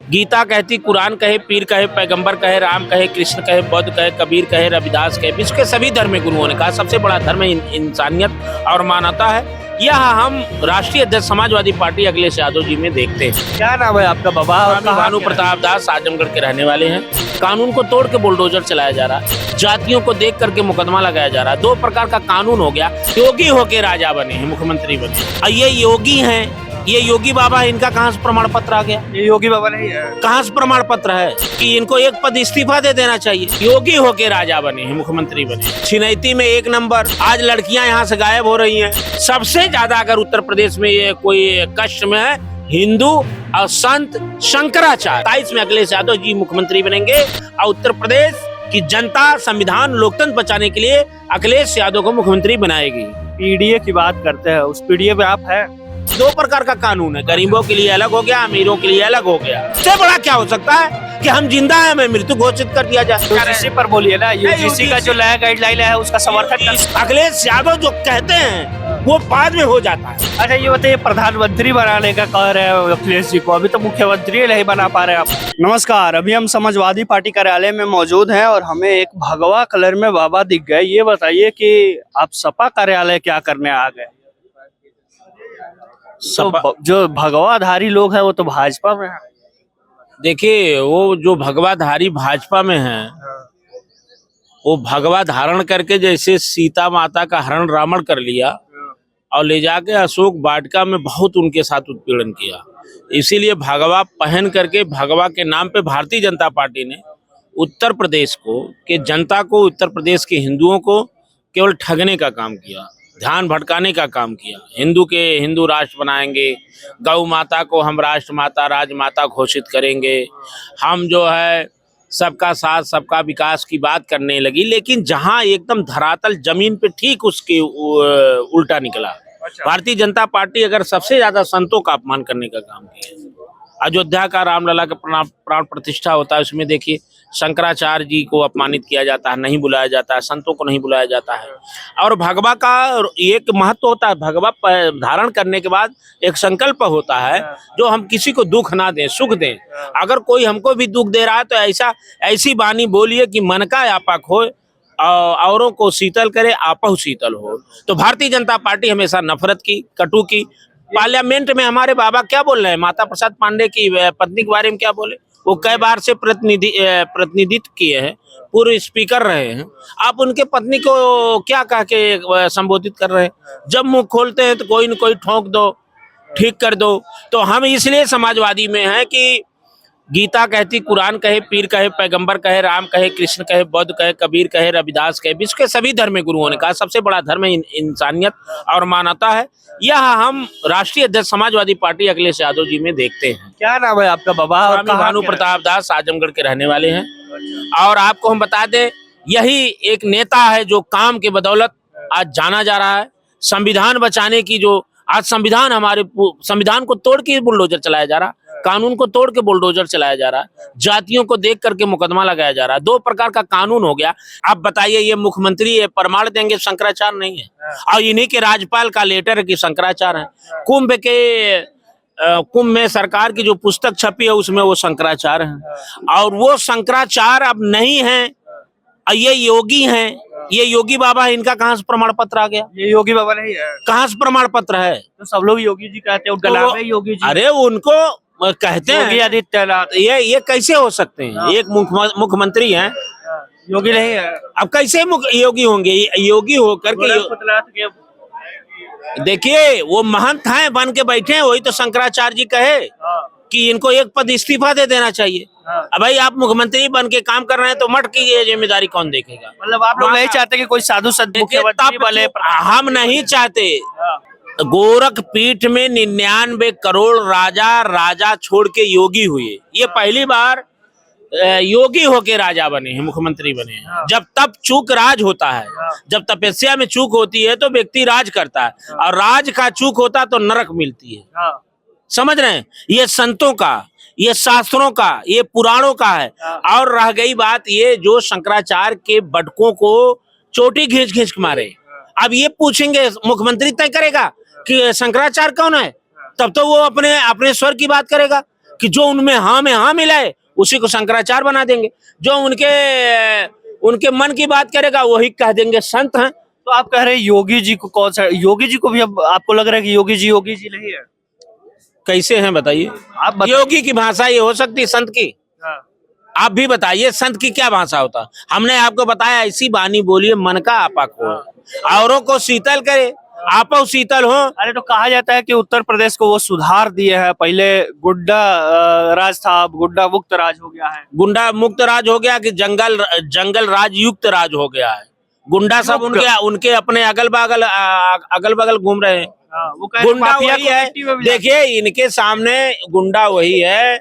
गीता कहती, कुरान कहे, पीर कहे, पैगंबर कहे, राम कहे, कृष्ण कहे, बौद्ध कहे, कबीर कहे, रविदास कहे, विश्व के सभी धर्म गुरुओं ने कहा सबसे बड़ा धर्म इंसानियत और मानवता है। यह हम राष्ट्रीय अध्यक्ष समाजवादी पार्टी अखिलेश यादव जी में देखते हैं। क्या नाम है आपका बाबा? भानु प्रताप दास आजमगढ़ के रहने वाले हैं। कानून को तोड़ के बुलडोजर चलाया जा रहा है, जातियों को देख करके मुकदमा लगाया जा रहा है। दो प्रकार का कानून हो गया। योगी होके राजा बने हैं, मुख्यमंत्री बने, और ये योगी हैं, ये योगी बाबा है। इनका कहाँ से प्रमाण पत्र आ गया? ये योगी बाबा नहीं है। कहाँ से प्रमाण पत्र है कि इनको एक पद इस्तीफा दे देना चाहिए? योगी होके राजा बने हैं, मुख्यमंत्री बने, छिनैती में एक नंबर। आज लड़कियां यहाँ से गायब हो रही हैं। सबसे ज्यादा अगर उत्तर प्रदेश में ये कोई कष्ट में है, हिंदू और संत शंकराचार्य। 27 में अखिलेश यादव जी मुख्यमंत्री बनेंगे और उत्तर प्रदेश की जनता संविधान लोकतंत्र बचाने के लिए अखिलेश यादव को मुख्यमंत्री बनाएगी। पीडीए की बात करते हैं, उस पीडीए पे आप है? दो प्रकार का कानून है, गरीबों के लिए अलग हो गया, अमीरों के लिए अलग हो गया। इससे बड़ा क्या हो सकता है कि हम जिंदा हैं, हमें मृत्यु घोषित कर दिया जाए। यूजीसी पर बोलिए ना, यूजीसी का जो नया गाइडलाइन है उसका समर्थन अखिलेश यादव जो कहते हैं वो बाद में हो जाता है। अच्छा ये बताइए, प्रधानमंत्री बनाने का कह रहे हैं अखिलेश जी को, अभी तो मुख्यमंत्री नहीं बना पा रहे आप। नमस्कार, अभी हम समाजवादी पार्टी कार्यालय में मौजूद हैं और हमें एक भगवा कलर में बाबा दिख गए। ये बताइए कि आप सपा कार्यालय क्या करने आ गए? तो जो भगवाधारी लोग हैं वो तो भाजपा में है। देखिए, वो जो भगवाधारी भाजपा में है, वो भगवा धारण करके जैसे सीता माता का हरण रावण कर लिया और ले जाके अशोक वाटिका में बहुत उनके साथ उत्पीड़न किया। इसीलिए भगवा पहन करके भगवा के नाम पे भारतीय जनता पार्टी ने उत्तर प्रदेश को के जनता को, उत्तर प्रदेश के हिंदुओं को केवल ठगने का काम किया, ध्यान भटकाने का काम किया। हिंदू राष्ट्र बनाएंगे, गौ माता को हम राष्ट्र माता राजमाता घोषित करेंगे, हम जो है सबका साथ सबका विकास की बात करने लगी। लेकिन जहां एकदम धरातल जमीन पे ठीक उसके उल्टा निकला। भारतीय जनता पार्टी अगर सबसे ज्यादा संतों का अपमान करने का काम किया। अयोध्या का रामलला का प्राण प्रतिष्ठा होता है, उसमें देखिए शंकराचार्य जी को अपमानित किया जाता है, नहीं बुलाया जाता है, संतों को नहीं बुलाया जाता है। और भगवा का एक महत्व होता है, भगवा धारण करने के बाद एक संकल्प होता है जो हम किसी को दुख ना दें, सुख दें। अगर कोई हमको भी दुख दे रहा है तो ऐसी बानी बोलिए कि मन का व्यापक हो, औरों को शीतल करे, आपहु शीतल हो। तो भारतीय जनता पार्टी हमेशा नफरत की, कटु की। पार्लियामेंट में हमारे बाबा क्या बोल रहे हैं, माता प्रसाद पांडे की पत्नी के बारे में क्या बोले? वो कई बार से प्रतिनिधित्व किए हैं, पूर्व स्पीकर रहे हैं। आप उनके पत्नी को क्या कह के संबोधित कर रहे हैं? जब मुंह खोलते हैं तो कोई न कोई ठोक दो, ठीक कर दो। तो हम इसलिए समाजवादी में हैं कि गीता कहती, कुरान कहे, पीर कहे, पैगंबर कहे, राम कहे, कृष्ण कहे, बौद्ध कहे, कबीर कहे, रविदास कहे, विश्व के सभी धर्म गुरुओं ने कहा सबसे बड़ा धर्म इंसानियत और मानवता है। यह हम राष्ट्रीय अध्यक्ष समाजवादी पार्टी अखिलेश यादव जी में देखते हैं। क्या नाम है आपका बाबा? भानु प्रताप दास आजमगढ़ के रहने वाले हैं। और आपको हम बता दें, यही एक नेता है जो काम के बदौलत आज जाना जा रहा है। संविधान बचाने की जो आज हमारे संविधान को तोड़ के बुलडोजर चलाया जा रहा, कानून को तोड़ के बुलडोजर चलाया जा रहा, जातियों को देख करके मुकदमा लगाया जा रहा। दो प्रकार का कानून हो गया। आप बताइए, ये मुख्यमंत्री ये प्रमाण देंगे शंकराचार्य नहीं है, और इन्हीं के राज्यपाल का लेटर है कि शंकराचार्य है। कुंभ में सरकार की जो पुस्तक छपी है उसमें वो शंकराचार्य है, और वो शंकराचार्य अब नहीं है, ये योगी हैं, ये योगी बाबा है। इनका कहाँ से प्रमाण पत्र आ गया? ये योगी बाबा नहीं है। कहाँ से प्रमाण पत्र है? तो सब लोग योगी जी कहते हैं, उनका नाम है योगी जी। अरे उनको कहते हैं योगी आदित्यनाथ। ये कैसे हो सकते हैं? एक मुख्यमंत्री हैं, योगी नहीं है। अब कैसे योगी होंगे? योगी होकर के देखिए, वो महंत हैं बन के बैठे हैं। वही तो शंकराचार्य जी कहे कि इनको एक पद इस्तीफा दे देना चाहिए। अब भाई आप मुख्यमंत्री बन के काम कर रहे हैं तो मठ की ये जिम्मेदारी कौन देखेगा? मतलब आप लोग नहीं चाहते कि कोई साधु संत मुख्यमंत्री बने? हम नहीं चाहते। गोरख पीठ में 99 करोड़ राजा छोड़ के योगी हुए। ये पहली बार योगी होके राजा बने हैं, मुख्यमंत्री बने हैं। जब तप चूक राज होता है, जब तपस्या में चूक होती है तो व्यक्ति राज करता है, और राज का चूक होता तो नरक मिलती है। समझ रहे हैं? ये संतों का, ये शास्त्रों का, ये पुराणों का है। और रह गई बात ये जो शंकराचार्य के बटकों को चोटी घींच घींच के मारे, अब ये पूछेंगे मुख्यमंत्री तय करेगा कि शंकराचार्य कौन है, तब तो वो अपने स्वर की बात करेगा। कि जो उनमें हाँ में हाँ मिलाए उसी को शंकराचार्य बना देंगे, जो उनके मन की बात करेगा वही कह देंगे संत हैं। तो आप कह रहे हैं योगी जी को कौन सा, योगी जी को भी अब आपको लग रहा है कि योगी जी नहीं है? कैसे हैं बताइए? आप बताइए। योगी की भाषा ये हो सकती है संत की? हाँ। आप भी बताइए संत की क्या भाषा होता? हमने आपको बताया ऐसी बानी बोलिए मन का आपा को, औरों को शीतल करे आप शीतल हो। अरे तो कहा जाता है कि उत्तर प्रदेश को वो सुधार दिए हैं, पहले गुड्डा राज था, अब गुड्डा मुक्त राज हो गया है। गुंडा मुक्त राज हो गया कि जंगल राज युक्त राज हो गया है? गुंडा सब उनके अपने अगल बगल घूम रहे हैं। वो कह रहे गुंडा माफिया वही है, कमेटी में भी देखिए इनके सामने गुंडा वही है।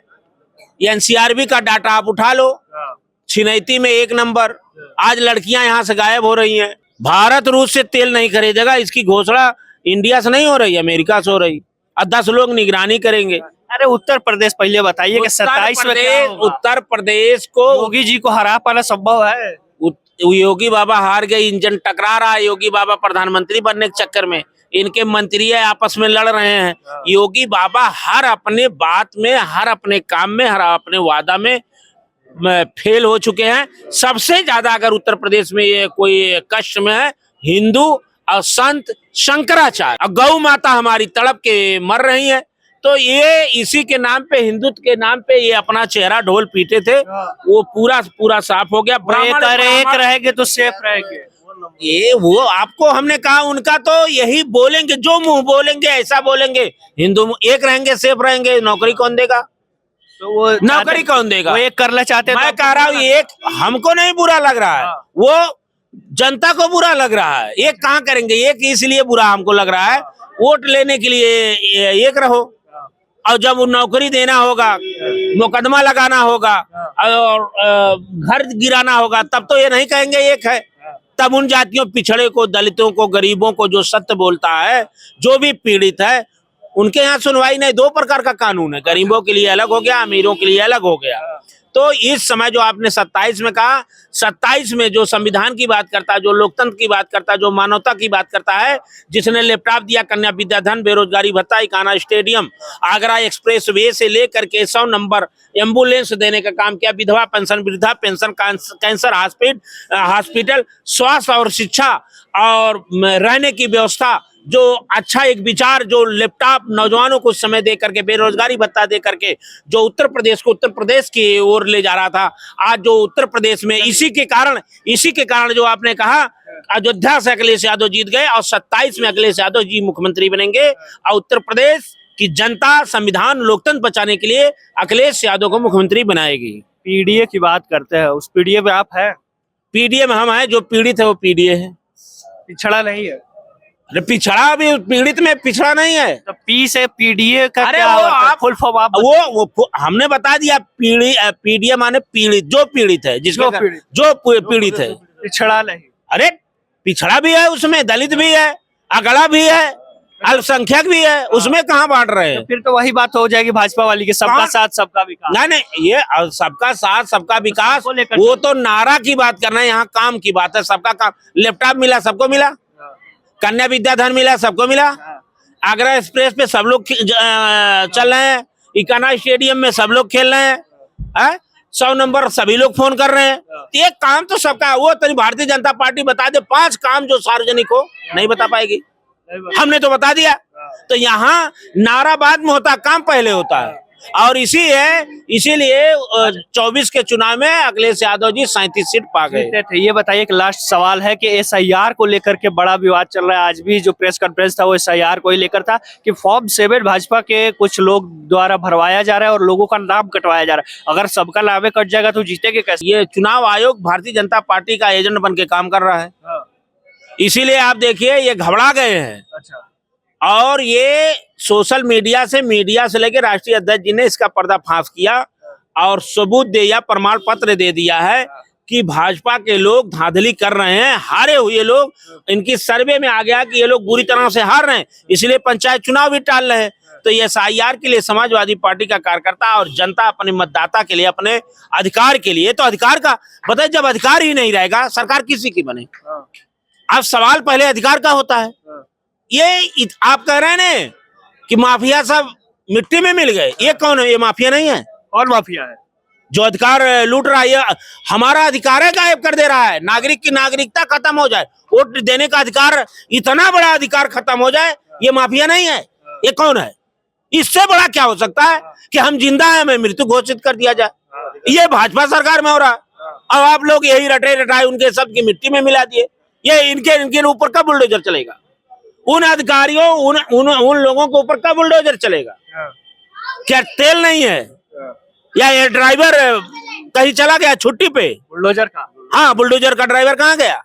एनसीआर का डाटा आप उठा लो, छिनैती में 1 नंबर। आज लड़कियां यहाँ से गायब हो रही हैं। भारत रूस से तेल नहीं खरीदेगा, इसकी घोषणा इंडिया से नहीं हो रही, अमेरिका से हो रही, और 10 लोग निगरानी करेंगे। अरे उत्तर प्रदेश पहले बताइए कि 27 में क्या होगा? उत्तर प्रदेश को योगी जी को हरा पाना संभव है? योगी बाबा हार गए, इंजन टकरा रहा है। योगी बाबा प्रधानमंत्री बनने के चक्कर में इनके मंत्री आपस में लड़ रहे हैं। योगी बाबा हर अपने बात में, हर अपने काम में, हर अपने वादा में फेल हो चुके हैं। सबसे ज्यादा अगर उत्तर प्रदेश में ये कोई कष्ट में है, हिंदू और संत शंकराचार्य और गौ माता हमारी तड़प के मर रही है। तो ये इसी के नाम पे, हिंदुत्व के नाम पे ये अपना चेहरा ढोल पीटे थे, वो पूरा साफ हो गया। ब्राह्मण एक रहेंगे तो सेफ रहेंगे। ये वो आपको हमने कहा, उनका तो यही बोलेंगे, जो मुंह बोलेंगे ऐसा बोलेंगे। हिंदू एक रहेंगे सेफ रहेंगे, नौकरी कौन देगा? तो वो नौकरी कौन देगा? वो एक करना चाहते हैं। मैं कह रहा हूँ एक हमको नहीं बुरा लग रहा है, वो जनता को बुरा लग रहा है। एक कहाँ करेंगे? एक इसलिए बुरा हमको लग रहा है, वोट लेने के लिए एक रहो, और जब वो नौकरी देना होगा, मुकदमा लगाना होगा और घर गिराना होगा, तब तो ये नहीं कहेंगे एक है। तब उन जातियों, पिछड़े को, दलितों को, गरीबों को जो सत्य बोलता है, जो भी पीड़ित है, उनके यहाँ सुनवाई नहीं। 2 प्रकार का कानून है, गरीबों के लिए अलग हो गया, अमीरों के लिए अलग हो गया। तो इस समय जो आपने 27 में कहा, 27 में जो संविधान की बात करता है, जो लोकतंत्र की बात करता है, जो मानवता की बात करता है, जिसने लैपटॉप दिया, कन्या विद्याधन, बेरोजगारी भत्ता, Ekana stadium, Agra express way से लेकर के 100 नंबर एम्बुलेंस देने का काम किया, विधवा पेंशन, वृद्धा पेंशन, कैंसर हॉस्पिटल, स्वास्थ्य और शिक्षा और रहने की व्यवस्था, जो अच्छा एक विचार, जो लैपटॉप नौजवानों को समय दे करके, बेरोजगारी भत्ता दे करके, जो उत्तर प्रदेश को उत्तर प्रदेश की ओर ले जा रहा था, आज जो उत्तर प्रदेश में इसी के कारण जो आपने कहा, अयोध्या से अखिलेश यादव जीत गए और 27 में अखिलेश यादव जी मुख्यमंत्री बनेंगे, और उत्तर प्रदेश की जनता संविधान लोकतंत्र बचाने के लिए अखिलेश यादव को मुख्यमंत्री बनाएगी। पीडीए की बात करते हैं, उस पीडीए में आप है? पीडीए में हम हैं, जो पीड़ित है वो पीडीए है, पिछड़ा नहीं है। अरे पिछड़ा भी, पीड़ित में पिछड़ा नहीं है। तो पी से पीडीए का अरे क्या वो आप फुल फॉर्म आप वो हमने बता दिया। पीडीए माने पीड़ित, जो पीड़ित है, जो पीड़ित है, पिछड़ा नहीं। अरे पिछड़ा भी है, उसमें दलित भी है, अगड़ा भी है, अल्पसंख्यक भी है, उसमें कहाँ बांट रहे हैं? तो फिर तो वही बात हो जाएगी भाजपा वाली की, सबका साथ सबका विकास। नहीं, ये सबका साथ सबका विकास, वो तो नारा की बात करना है, यहाँ काम की बात है। सबका काम, लैपटॉप मिला सबको मिला, कन्या विद्याधन मिला सबको मिला, आगरा एक्सप्रेस पे सब लोग चल रहे हैं, इकाना स्टेडियम में सब लोग खेल रहे हैं, 100 नंबर सभी लोग फोन कर रहे हैं। एक काम तो सबका, वो तेरी भारतीय जनता पार्टी बता दे 5 काम जो सार्वजनिक हो, नहीं बता पाएगी, हमने तो बता दिया। तो यहाँ नारा बाद में होता, काम पहले होता है। और इसीलिए 24 के चुनाव में अखिलेश यादव जी 37 सीट पा गए थे। ये बताइए कि लास्ट सवाल है कि एसआईआर को लेकर के बड़ा विवाद चल रहा है। आज भी जो प्रेस कॉन्फ्रेंस था वो एसआईआर को ही लेकर था कि फॉर्म 7 भाजपा के कुछ लोग द्वारा भरवाया जा रहा है और लोगों का नाम कटवाया जा रहा है। अगर सबका नाम कट जाएगा तो जीतेंगे कैसे? ये चुनाव आयोग भारतीय जनता पार्टी का एजेंट बन के काम कर रहा है, इसीलिए आप देखिए ये घबरा गए हैं। अच्छा। और ये सोशल मीडिया से लेके राष्ट्रीय अध्यक्ष जी ने इसका पर्दाफाश किया और सबूत दिया, प्रमाण पत्र दे दिया है कि भाजपा के लोग धांधली कर रहे हैं, हारे हुए लोग। इनकी सर्वे में आ गया कि ये लोग बुरी तरह से हार रहे हैं, इसलिए पंचायत चुनाव भी टाल रहे हैं। तो ये एसआईआर के लिए समाजवादी पार्टी का कार्यकर्ता और जनता अपने मतदाता के लिए, अपने अधिकार के लिए, तो अधिकार का बताइए, जब अधिकार ही नहीं रहेगा सरकार किसी की बने? अब सवाल पहले अधिकार का होता है। ये आप कह रहे हैं ना कि माफिया सब मिट्टी में मिल गए। ये कौन है? ये माफिया नहीं है? और माफिया है जो अधिकार लूट रहा है, ये हमारा अधिकार है गायब कर दे रहा है। नागरिक की नागरिकता खत्म हो जाए, वोट देने का अधिकार, इतना बड़ा अधिकार खत्म हो जाए, ये माफिया नहीं है? ये कौन है? इससे बड़ा क्या हो सकता है कि हम जिंदा हैं, हमें मृत्यु घोषित कर दिया जाए। ये भाजपा सरकार में हो रहा है। अब आप लोग यही रटे रटाए उनके सब की मिट्टी में मिला दिए। ये इनके ऊपर कब बुलडोजर चलेगा? उन अधिकारियों उन लोगों के ऊपर कब बुलडोजर चलेगा? क्या तेल नहीं है? या ये ड्राइवर कहीं चला गया छुट्टी पे? बुलडोजर का, हाँ, बुलडोजर का ड्राइवर कहाँ गया?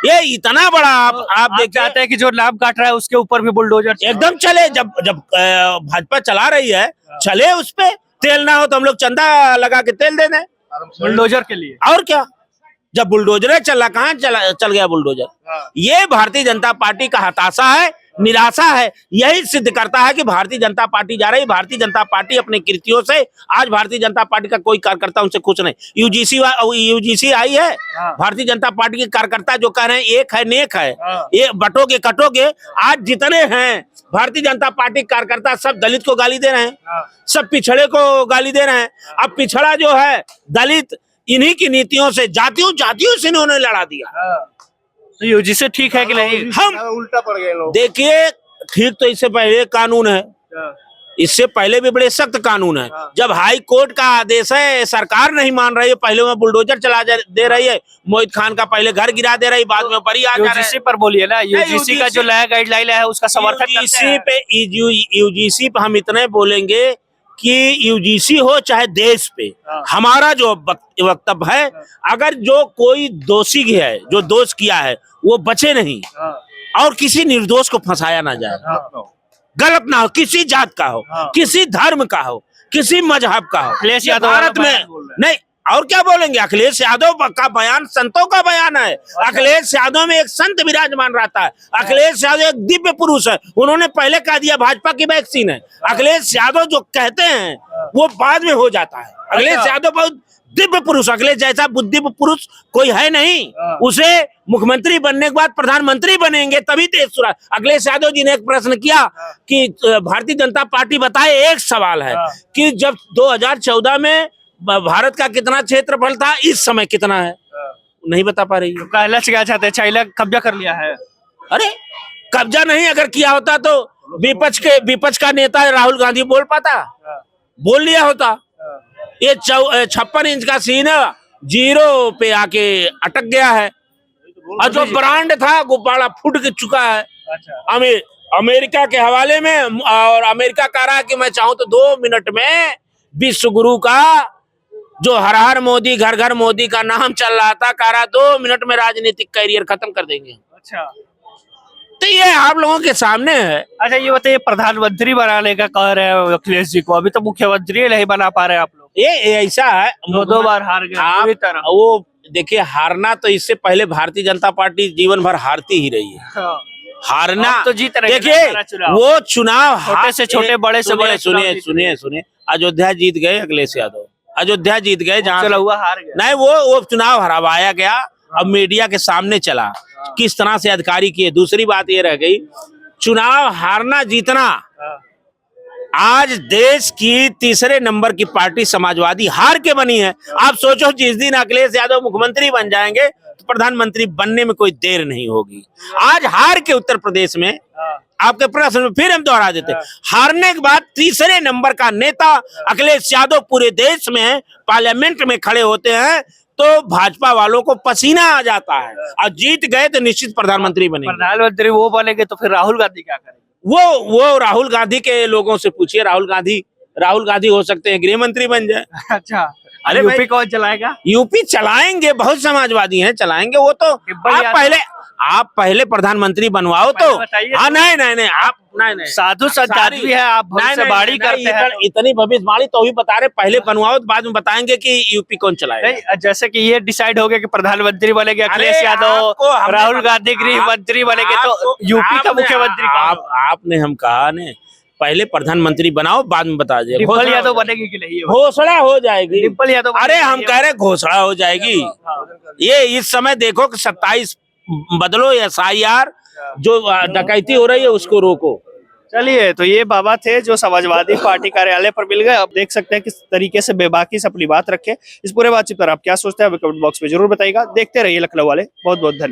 ये इतना बड़ा आप देख चाहते हैं कि जो लाभ काट रहा है उसके ऊपर भी बुलडोजर एकदम चले। जब भाजपा चला रही है, चले उस पे। तेल ना हो तो हम लोग चंदा लगा के तेल दे दें बुलडोजर के लिए। और क्या? जब बुलडोजर चला, कहाँ चल गया बुलडोजर? ये भारतीय जनता पार्टी का हताशा है, निराशा है। यही सिद्ध करता है कि भारतीय जनता पार्टी जा रही। भारतीय जनता पार्टी अपने कृतियों से, आज भारतीय जनता पार्टी का कोई कार्यकर्ता उनसे खुश नहीं। यूजीसी आई है, भारतीय जनता पार्टी के कार्यकर्ता जो कह रहे हैं एक है नेक है, ये बटोगे कटोगे। आज जितने हैं भारतीय जनता पार्टी के कार्यकर्ता सब दलित को गाली दे रहे हैं, सब पिछड़े को गाली दे रहे हैं। अब पिछड़ा जो है दलित, इन्हीं की नीतियों से, जातियों से इन्होंने लड़ा दिया। तो यूजीसी ठीक है कि नहीं? हम उल्टा पड़ गए लोग। देखिए, ठीक तो इससे पहले कानून है, इससे पहले भी बड़े सख्त कानून है। जब हाई कोर्ट का आदेश है, सरकार नहीं मान रही है, पहले में बुलडोजर चला दे रही है, मोहित खान का पहले घर गिरा दे रही, बाद में बरी आ जा रहे हैं। यूजीसी पर बोलिए ना, यूजीसी का जो नया गाइडलाइन है उसका समर्थन करते हैं। यूजीसी पे हम इतने बोलेंगे कि यूजीसी हो चाहे देश पे, हमारा जो वक्तव्य है, अगर जो कोई दोषी है, जो दोष किया है, वो बचे नहीं और किसी निर्दोष को फंसाया ना जाए। गलत ना हो, किसी जात का हो, किसी धर्म का हो, किसी मजहब का हो। अखिलेश ये यादव भारत में नहीं, और क्या बोलेंगे? अखिलेश यादव का बयान संतों का बयान है। अखिलेश यादव में एक संत विराजमान रहता है। अखिलेश यादव एक दिव्य पुरुष है। उन्होंने पहले कह दिया भाजपा की वैक्सीन है। अखिलेश यादव जो कहते हैं वो बाद में हो जाता है। अखिलेश यादव बहुत दिव्य पुरुष, अखिलेश जैसा बुद्धि पुरुष कोई है नहीं। उसे मुख्यमंत्री बनने के बाद प्रधानमंत्री बनेंगे तभी देश सुधार। अखिलेश यादव जी ने एक प्रश्न किया कि भारतीय जनता पार्टी बताए, एक सवाल है कि जब 2014 में भारत का कितना क्षेत्रफल था, इस समय कितना है? नहीं बता पा रही है। कैलाश क्या चाहते हैं? चाइना कब्जा कर लिया है। अरे कब्जा नहीं, अगर किया होता तो विपक्ष का नेता राहुल गांधी बोल पाता, बोल लिया होता। ये 56 इंच का सीना 0 पे आके अटक गया है, और जो ब्रांड था गुब्बारा फूट के चुका है। अमेरिका के हवाले में, और अमेरिका कह रहा है कि मैं चाहूं तो 2 मिनट में विश्व गुरु का, जो हर हर मोदी घर घर मोदी का नाम चल रहा था, कह रहा 2 मिनट में राजनीतिक कैरियर खत्म कर देंगे। अच्छा, तो ये आप लोगों के सामने है। अच्छा ये बताइए, प्रधानमंत्री बनाने का कह रहे हैं अखिलेश जी को, अभी तो मुख्यमंत्री नहीं बना पा रहे आप लोग। ये ऐसा है, 2 बार हार गए पूरी तरह। वो देखिए, हारना तो इससे पहले भारतीय जनता पार्टी जीवन भर हारती ही रही है। हारना तो जीत रहे हैं। देखिए, वो चुनाव छोटे से छोटे, बड़े से बड़े, सुनिए, अयोध्या जीत गए अखिलेश यादव, अयोध्या जीत गए, जहाँ चला हुआ हार गया। नहीं, वो चुनाव हरवाया गया। अब मीडिया के सामने चला किस तरह से अधिकारी किए। दूसरी बात ये रह गई, चुनाव हारना जीतना, आज देश की तीसरे नंबर की पार्टी समाजवादी हार के बनी है। आप सोचो, जिस दिन अखिलेश यादव मुख्यमंत्री बन जाएंगे तो प्रधानमंत्री बनने में कोई देर नहीं होगी। आज हार के उत्तर प्रदेश में, आपके प्रश्न में फिर हम दोहरा देते, हारने के बाद तीसरे नंबर का नेता अखिलेश यादव पूरे देश में पार्लियामेंट में खड़े होते हैं तो भाजपा वालों को पसीना आ जाता है, और जीत गए तो निश्चित प्रधानमंत्री बनेंगे। प्रधानमंत्री वो बनेंगे तो फिर राहुल गांधी क्या करेंगे? वो राहुल गांधी के लोगों से पूछिए। राहुल गांधी हो सकते हैं गृह मंत्री बन जाए। अच्छा, अरे यूपी कौन चलाएगा? यूपी चलाएंगे, बहुत समाजवादी हैं, चलाएंगे वो तो। आप पहले प्रधानमंत्री बनवाओ तो। हाँ, नहीं, आप नहीं, साधु संत आदमी है, आप भविष्यवाणी करते हैं। इतनी भविष्यवाणी तो भी बता रहे, पहले बनवाओ तो बाद में बताएंगे कि यूपी कौन चलाएगा। नहीं, जैसे कि ये डिसाइड हो गया कि प्रधानमंत्री बनेंगे अखिलेश यादव, राहुल गांधी गृह मंत्री बनेंगे, तो यूपी का मुख्यमंत्री आपने हम कहा ने, पहले प्रधानमंत्री बनाओ बाद में बता दिया। डिम्पल यादव बनेगी कि नहीं? घोषणा हो जाएगी डिम्पल यादव। अरे हम कह रहे घोषणा हो जाएगी। ये इस समय देखो कि 27 बदलो SIR, जो डकैती हो रही है उसको रोको। चलिए, तो ये बाबा थे जो समाजवादी पार्टी कार्यालय पर मिल गए। अब देख सकते हैं किस तरीके से बेबाकी से अपनी बात रखे। इस पूरे बातचीत पर आप क्या सोचते हैं, कमेंट बॉक्स में जरूर बताइएगा। देखते रहिए लखनऊ वाले। बहुत बहुत धन्यवाद।